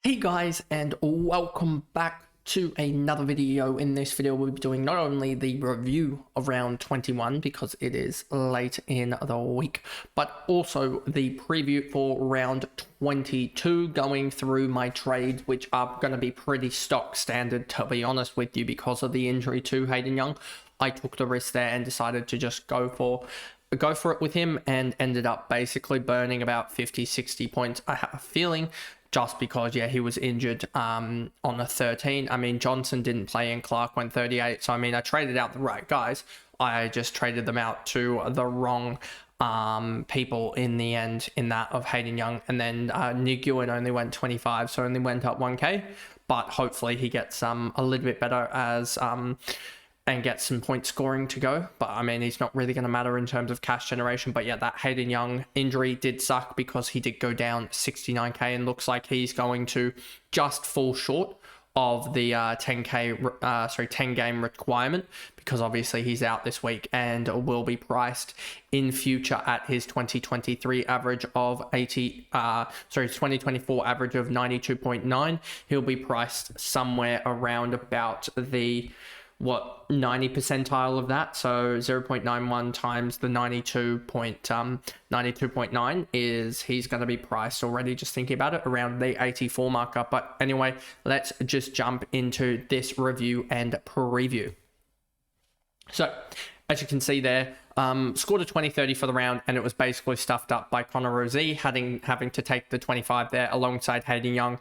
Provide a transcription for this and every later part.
Hey guys, and welcome back to another video. In this video we'll be doing not only the review of round 21 because it is late in the week, but also the preview for round 22, going through my trades, which are going to be pretty stock standard, to be honest with you. Because of the injury to Hayden Young, I took the risk there and decided to just go for it with him, and ended up basically burning about 50-60 points, I have a feeling, just because, yeah, he was injured on the 13. I mean, Johnson didn't play and Clark went 38. So, I mean, I traded out the right guys. I just traded them out to the wrong people in the end, in that of Hayden Young. And then Nguyen only went 25, so only went up 1k. But hopefully he gets a little bit better as and get some point scoring to go. But I mean, he's not really going to matter in terms of cash generation. But yeah, that Hayden Young injury did suck because he did go down 69k, and looks like he's going to just fall short of the 10 game requirement, because obviously he's out this week and will be priced in future at his 2023 average of 2024 average of 92.9. He'll be priced somewhere around about the 90 percentile of that, so 0.91 times the 92.9 is, he's going to be priced already, just thinking about it, around the 84 marker. But anyway, let's just jump into this review and preview. So as you can see there, scored a 20-30 for the round, and it was basically stuffed up by Connor Rozee having to take the 25 there alongside Hayden Young,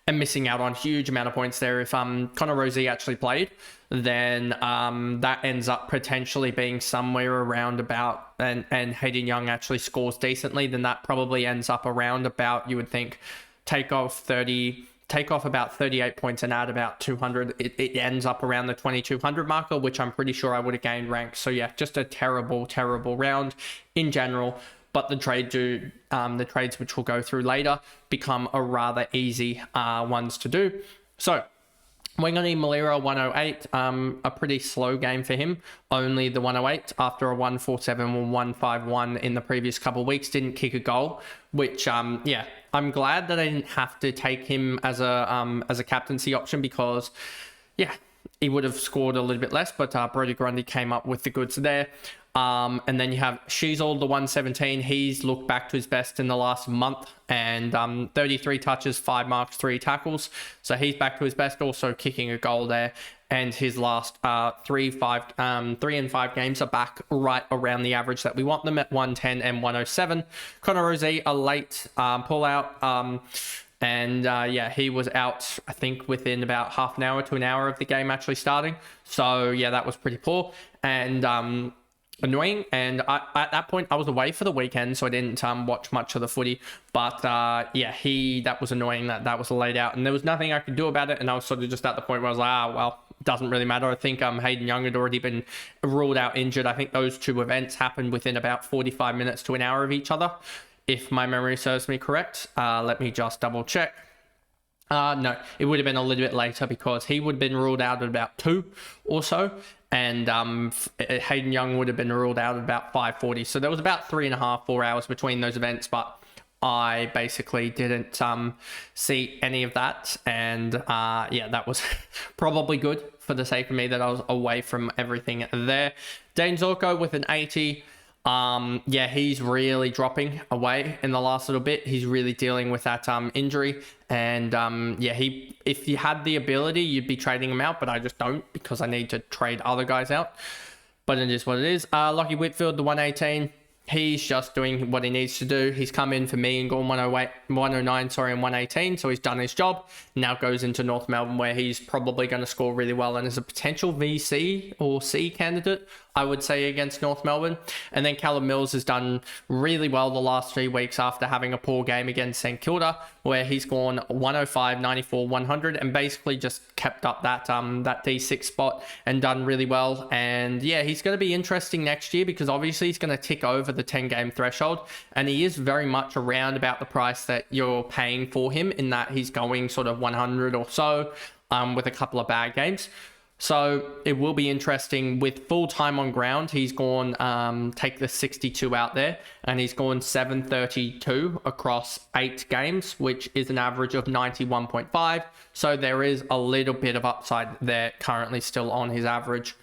and missing out on a huge amount of points there. If Connor Rozee actually played, then that ends up potentially being somewhere around about, and Hayden Young actually scores decently, then that probably ends up around about, you would think, take off about 38 points and add about 200. It ends up around the 2200 marker, which I'm pretty sure I would have gained ranks. So yeah, just a terrible round in general. But the trades which we'll go through later become a rather easy ones to do. So we're going to need Malira 108, a pretty slow game for him. Only the 108 after a 147 or 151 in the previous couple of weeks. Didn't kick a goal, which, yeah, I'm glad that I didn't have to take him as a captaincy option, because, yeah, he would have scored a little bit less, but Brody Grundy came up with the goods there. And then you have Sheasel, the 117. He's looked back to his best in the last month, and 33 touches, 5 marks, 3 tackles. So he's back to his best, also kicking a goal there. And his last 3 and 5 games are back right around the average that we want them at, 110 and 107. Connor Rozee, a late pull out. Yeah, he was out, I think, within about half an hour to an hour of the game actually starting. So yeah, that was pretty poor and annoying. And at that point I was away for the weekend, so I didn't watch much of the footy. But yeah, that was annoying that was laid out, and there was nothing I could do about it. And I was sort of just at the point where I was like, well, it doesn't really matter. I think Hayden Young had already been ruled out injured. I think those two events happened within about 45 minutes to an hour of each other, if my memory serves me correct. Let me just double check. No, it would have been a little bit later, because he would have been ruled out at about 2 or so, and Hayden Young would have been ruled out at about 5:40. So there was about 3.5, 4 hours between those events, but I basically didn't see any of that. And yeah, that was probably good for the sake of me that I was away from everything there. Dane Zorko with an 80. Yeah, he's really dropping away in the last little bit. He's really dealing with that injury, and yeah, if you had the ability, you'd be trading him out, but I just don't, because I need to trade other guys out. But it is what it is. Lockie Whitfield, the 118. He's just doing what he needs to do. He's come in for me and gone 109, sorry, and 118. So he's done his job. Now goes into North Melbourne, where he's probably going to score really well, and is a potential VC or C candidate, I would say, against North Melbourne. And then Callum Mills has done really well the last 3 weeks after having a poor game against St Kilda, where he's gone 105, 94, 100, and basically just kept up that D6 spot and done really well. And yeah, he's going to be interesting next year, because obviously he's going to tick over the 10 game threshold, and he is very much around about the price that you're paying for him, in that he's going sort of 100 or so with a couple of bad games. So it will be interesting with full time on ground. He's gone, take the 62 out there, and he's gone 732 across 8 games, which is an average of 91.5. So there is a little bit of upside there currently still on his average.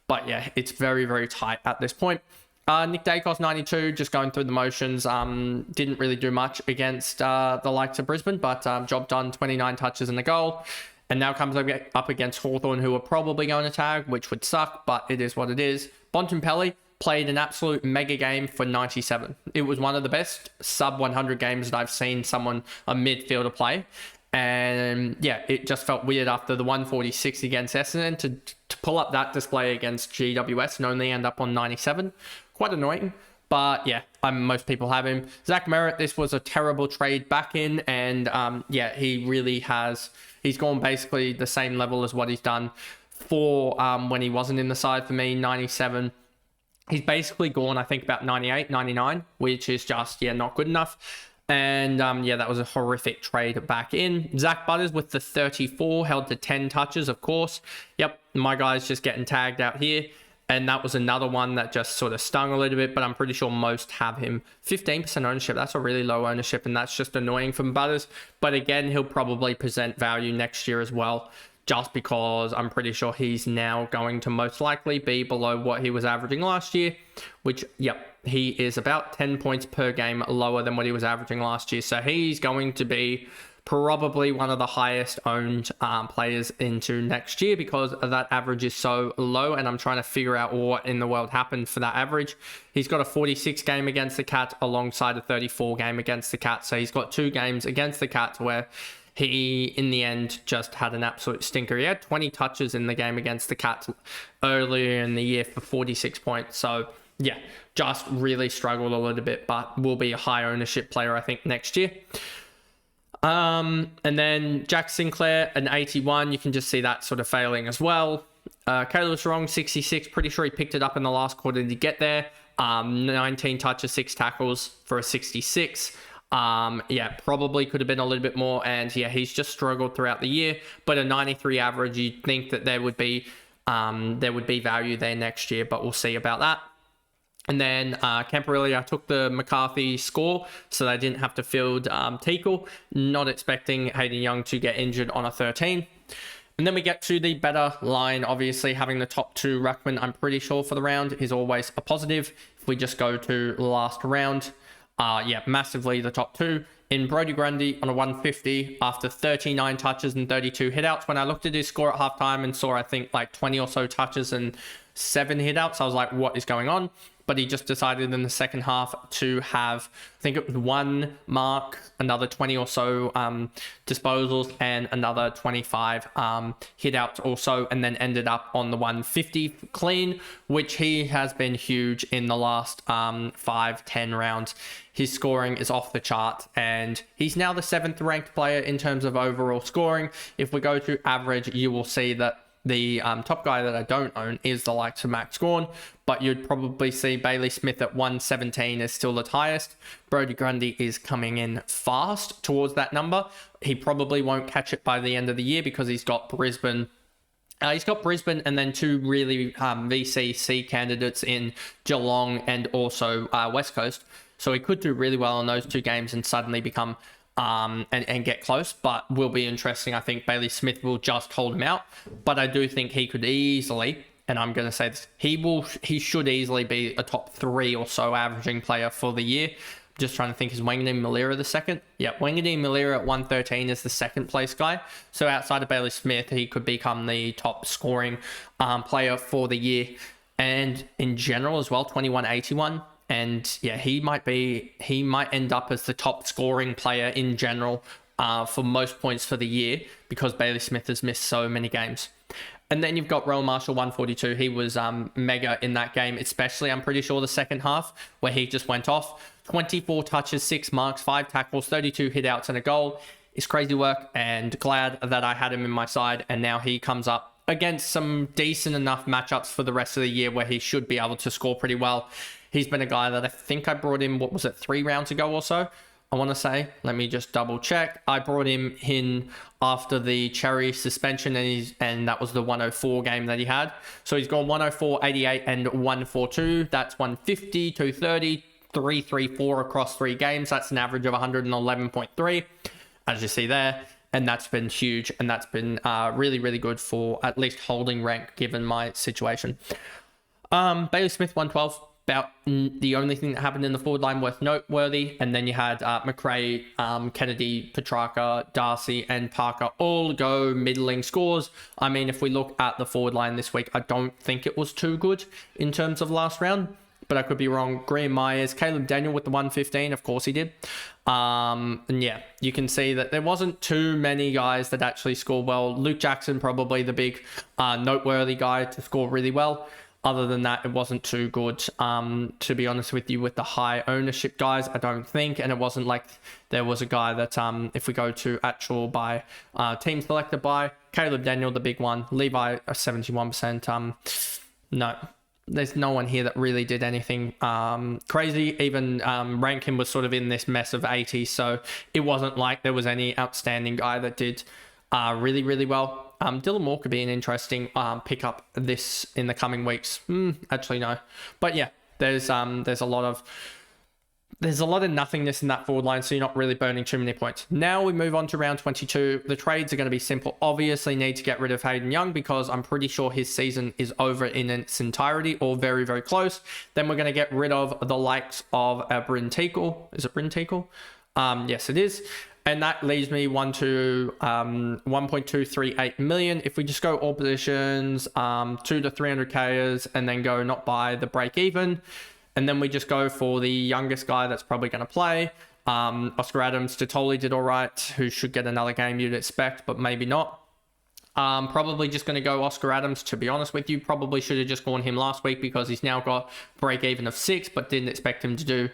But yeah, it's very, very tight at this point. Nick Dacos, 92, just going through the motions. Didn't really do much against the likes of Brisbane, but job done, 29 touches and a goal. And now comes up against Hawthorn, who are probably going to tag, which would suck, but it is what it is. Bontempelli played an absolute mega game for 97. It was one of the best sub 100 games that I've seen a midfielder play. And yeah, it just felt weird after the 146 against Essendon to pull up that display against GWS and only end up on 97. Quite annoying. But yeah, most people have him. Zach Merritt, this was a terrible trade back in. And yeah, he really has... He's gone basically the same level as what he's done for when he wasn't in the side for me, 97. He's basically gone, I think, about 98, 99, which is just, yeah, not good enough. And yeah, that was a horrific trade back in. Zach Butters with the 34, held to 10 touches, of course. Yep, my guy's just getting tagged out here. And that was another one that just sort of stung a little bit, but I'm pretty sure most have him. 15% ownership, that's a really low ownership, and that's just annoying from Butters. But again, he'll probably present value next year as well, just because I'm pretty sure he's now going to most likely be below what he was averaging last year, which, yep, he is about 10 points per game lower than what he was averaging last year. So he's going to be probably one of the highest owned players into next year because that average is so low, and I'm trying to figure out what in the world happened for that average. He's got a 46 game against the Cats alongside a 34 game against the Cats, so he's got 2 games against the Cats where he, in the end, just had an absolute stinker. He had 20 touches in the game against the Cats earlier in the year for 46 points, so yeah, just really struggled a little bit, but will be a high ownership player, I think, next year. And then Jack Sinclair, an 81. You can just see that sort of failing as well. Caleb Strong, 66. Pretty sure he picked it up in the last quarter to get there. 19 touches, 6 tackles for a 66. Yeah, probably could have been a little bit more. And yeah, he's just struggled throughout the year. But a 93 average, you'd think that there would be value there next year. But we'll see about that. And then Camporelia, I took the McCarthy score, so they didn't have to field Teakle. Not expecting Hayden Young to get injured on a 13. And then we get to the better line. Obviously, having the top 2 ruckman, I'm pretty sure, for the round is always a positive. If we just go to last round, yeah, massively the top 2. In Brodie Grundy on a 150 after 39 touches and 32 hitouts. When I looked at his score at halftime and saw, I think, like 20 or so touches and 7 hitouts, I was like, what is going on? But he just decided in the second half to have, I think it was 1 mark, another 20 or so disposals, and another 25 hit-outs also, and then ended up on the 150 clean, which he has been huge in the last 5-10 rounds. His scoring is off the chart, and he's now the 7th ranked player in terms of overall scoring. If we go to average, you will see that the top guy that I don't own is the likes of Max Gawn, but you'd probably see Bailey Smith at 117 is still the highest. Brodie Grundy is coming in fast towards that number. He probably won't catch it by the end of the year because he's got Brisbane. He's got Brisbane and then 2 really VCC candidates in Geelong and also West Coast. So he could do really well in those 2 games and suddenly become and get close, but will be interesting. I think Bailey Smith will just hold him out, but I do think he could easily, and I'm going to say this, he should easily be a top 3 or so averaging player for the year. Just trying to think, is Wanganeen Malira the second? Yeah, Wanganeen Malira at 113 is the second place guy. So outside of Bailey Smith, he could become the top scoring player for the year. And in general as well, 2181. And yeah, he might end up as the top scoring player in general for most points for the year because Bailey Smith has missed so many games. And then you've got Rowan Marshall, 142. He was mega in that game, especially, I'm pretty sure, the second half where he just went off. 24 touches, 6 marks, 5 tackles, 32 hitouts and a goal. It's crazy work, and glad that I had him in my side. And now he comes up against some decent enough matchups for the rest of the year where he should be able to score pretty well. He's been a guy that I think I brought in, 3 rounds ago or so? I want to say. Let me just double check. I brought him in after the Cherry suspension, and that was the 104 game that he had. So he's gone 104, 88, and 142. That's 150, 230, 334 across 3 games. That's an average of 111.3, as you see there. And that's been huge, and that's been really, really good for at least holding rank given my situation. Bailey Smith, 112. About the only thing that happened in the forward line worth noteworthy. And then you had McRae, Kennedy, Petrarca, Darcy, and Parker all go middling scores. I mean, if we look at the forward line this week, I don't think it was too good in terms of last round, but I could be wrong. Graham Myers, Caleb Daniel with the 115, of course he did. And yeah, you can see that there wasn't too many guys that actually scored well. Luke Jackson, probably the big noteworthy guy to score really well. Other than that, it wasn't too good, to be honest with you, with the high ownership guys, I don't think. And it wasn't like there was a guy that, if we go to actual by team selected by, Caleb Daniel, the big one, Levi, 71%. No, there's no one here that really did anything crazy. Even Rankin was sort of in this mess of 80, so it wasn't like there was any outstanding guy that did really, really well. Dylan Moore could be an interesting pickup this in the coming weeks. Actually, no. But yeah, there's a lot of nothingness in that forward line, so you're not really burning too many points. Now we move on to round 22. The trades are going to be simple. Obviously need to get rid of Hayden Young because I'm pretty sure his season is over in its entirety or very, very close. Then we're going to get rid of the likes of Bryn Teakle. Is it Bryn Teakle? Yes, it is. And that leaves me 1.238 million. If we just go all positions, 2 to 300Kers, and then go not by the break even. And then we just go for the youngest guy that's probably going to play. Oscar Adams, Totoli did all right, who should get another game you'd expect, but maybe not. Probably just going to go Oscar Adams, to be honest with you. Probably should have just gone him last week because he's now got break even of 6, but didn't expect him to do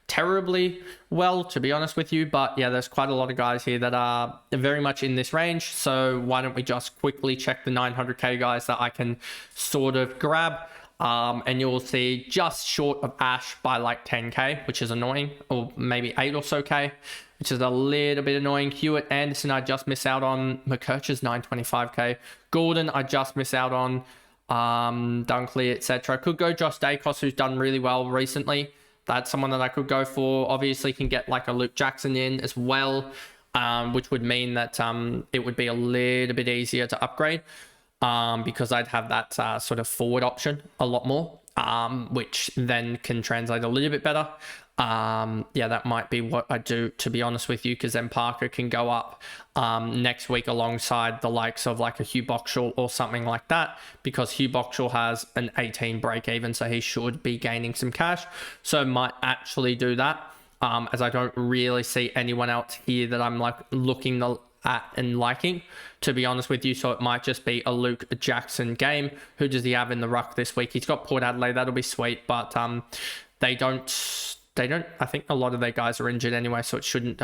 terribly well, to be honest with you. But yeah, there's quite a lot of guys here that are very much in this range. So why don't we just quickly check the 900K guys that I can sort of grab. And you'll see just short of Ash by like 10K, which is annoying, or maybe 8 or so K, which is a little bit annoying. Hewitt, Anderson, I just miss out on. McKercher's 925K. Gordon, I just miss out on. Dunkley, etc. Could go Josh Dacos, who's done really well recently. That's someone that I could go for. Obviously can get like a Luke Jackson in as well, which would mean that it would be a little bit easier to upgrade. Because I'd have that sort of forward option a lot more, which then can translate a little bit better. Yeah, that might be what I do, to be honest with you, because then Parker can go up next week alongside the likes of like a Hugh Boxall or something like that, because Hugh Boxall has an 18 break even, so he should be gaining some cash. So might actually do that, as I don't really see anyone else here that I'm like looking at and liking, to be honest with you. So it might just be a Luke Jackson game. Who does he have in the ruck this week? He's got Port Adelaide. That'll be sweet, but they don't, I think a lot of their guys are injured anyway, so it shouldn't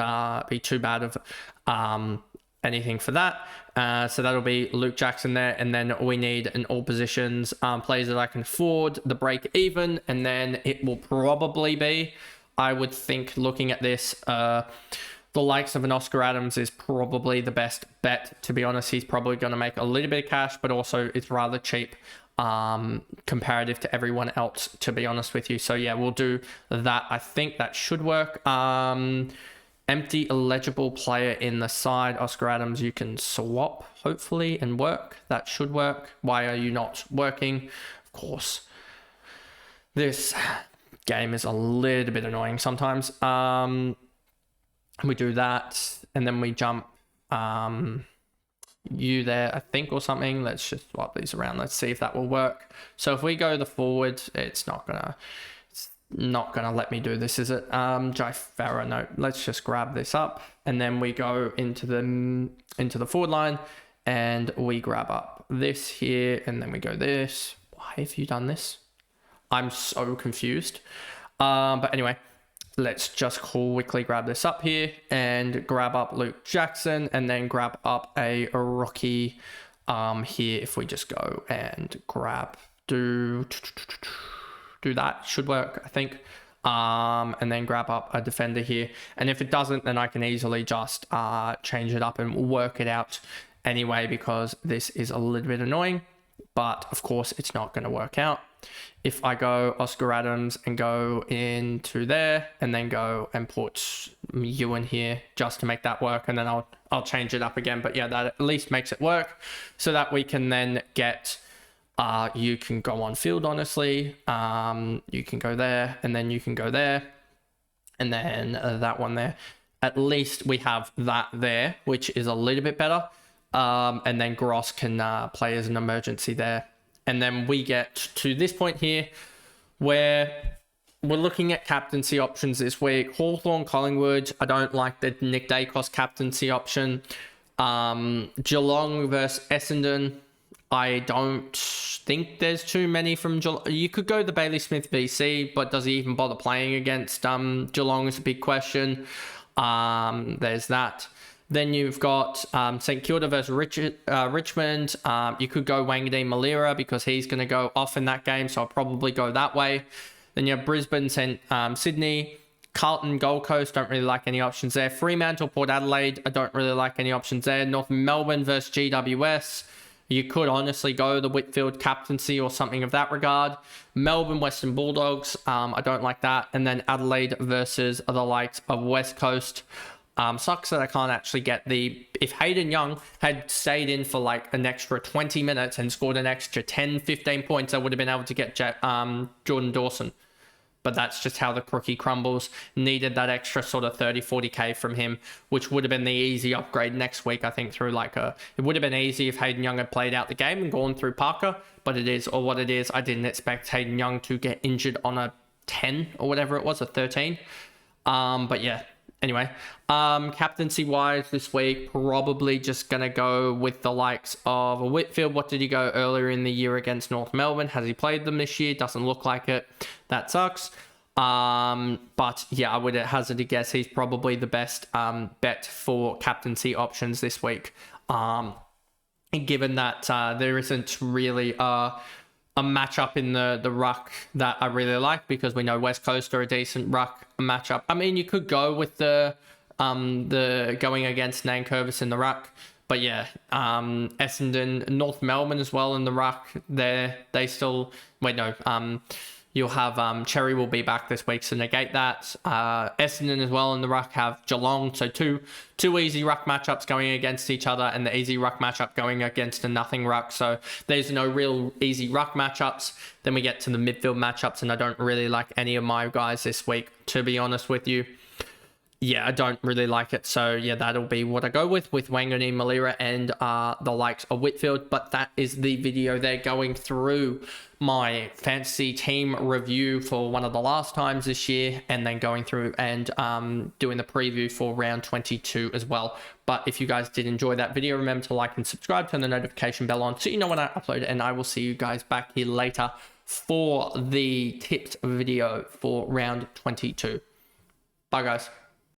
be too bad of anything for that. So that'll be Luke Jackson there, and then we need an all positions players that I can afford the break even, and then it will probably be, I would think, looking at this, the likes of an Oscar Adams is probably the best bet, to be honest. He's probably going to make a little bit of cash, but also it's rather cheap comparative to everyone else, to be honest with you. So yeah, we'll do that. I think that should work. Empty eligible player in the side. Oscar Adams, you can swap, hopefully, and work. That should work. Why are you not working? Of course, this game is a little bit annoying sometimes. We do that, and then we jump you there, I think, or something. Let's just swap these around. Let's see if that will work. So if we go the forward, it's not gonna let me do this, is it? Jai Farah, no. Let's just grab this up, and then we go into the forward line, and we grab up this here, and then we go this. Why have you done this? I'm so confused. But anyway, let's just quickly grab this up here and grab up Luke Jackson, and then grab up a rookie here. If we just go and grab, do that should work, I think. and then grab up a defender here. And if it doesn't, then I can easily just change it up and work it out anyway, because this is a little bit annoying. But of course, it's not going to work out. If I go Oscar Adams and go into there and then go and put you in here just to make that work, and then I'll change it up again. But yeah, that at least makes it work so that we can then get, you can go on field, honestly. You can go there and then you can go there and then that one there. At least we have that there, which is a little bit better. And then Gross can play as an emergency there. And then we get to this point here where we're looking at captaincy options this week. Hawthorn, Collingwood. I don't like the Nick Dacos captaincy option. Geelong versus Essendon. I don't think there's too many from Geelong. You could go the Bailey Smith VC, but does he even bother playing against Geelong is a big question. There's that. Then you've got St Kilda versus Richmond. You could go Wangadeen Malira because he's going to go off in that game, so I'll probably go that way. Then you have Brisbane, Sydney, Carlton, Gold Coast. Don't really like any options there. Fremantle, Port Adelaide. I don't really like any options there. North Melbourne versus GWS. You could honestly go the Whitfield captaincy or something of that regard. Melbourne, Western Bulldogs. I don't like that. And then Adelaide versus the likes of West Coast. Sucks that I can't actually get if Hayden Young had stayed in for like an extra 20 minutes and scored an extra 10, 15 points, I would have been able to get Jordan Dawson. But that's just how the cookie crumbles. Needed that extra sort of 30, 40k from him, which would have been the easy upgrade next week, I think, through it would have been easy if Hayden Young had played out the game and gone through Parker, but it is, or what it is, I didn't expect Hayden Young to get injured on a 10 or whatever it was, a 13. But yeah. Anyway, captaincy wise this week, probably just going to go with the likes of Whitfield. What did he go earlier in the year against North Melbourne? Has he played them this year? Doesn't look like it. That sucks. But yeah, I would hazard a guess he's probably the best bet for captaincy options this week. Given that there isn't really a matchup in the ruck that I really like, because we know West Coast are a decent ruck matchup. I mean, you could go with the going against Nankervis in the ruck, but yeah, Essendon, North Melbourne as well in the ruck. You'll have Cherry will be back this week, so negate that. Essendon as well in the ruck have Geelong, so two easy ruck matchups going against each other, and the easy ruck matchup going against a nothing ruck. So there's no real easy ruck matchups. Then we get to the midfield matchups, and I don't really like any of my guys this week, to be honest with you. Yeah, I don't really like it. So yeah, that'll be what I go with Wanganeen, Malira, and the likes of Whitfield. But that is the video there, going through my fantasy team review for one of the last times this year, and then going through and doing the preview for round 22 as well. But if you guys did enjoy that video, remember to like and subscribe, turn the notification bell on so you know when I upload it, and I will see you guys back here later for the tipped video for round 22. Bye guys.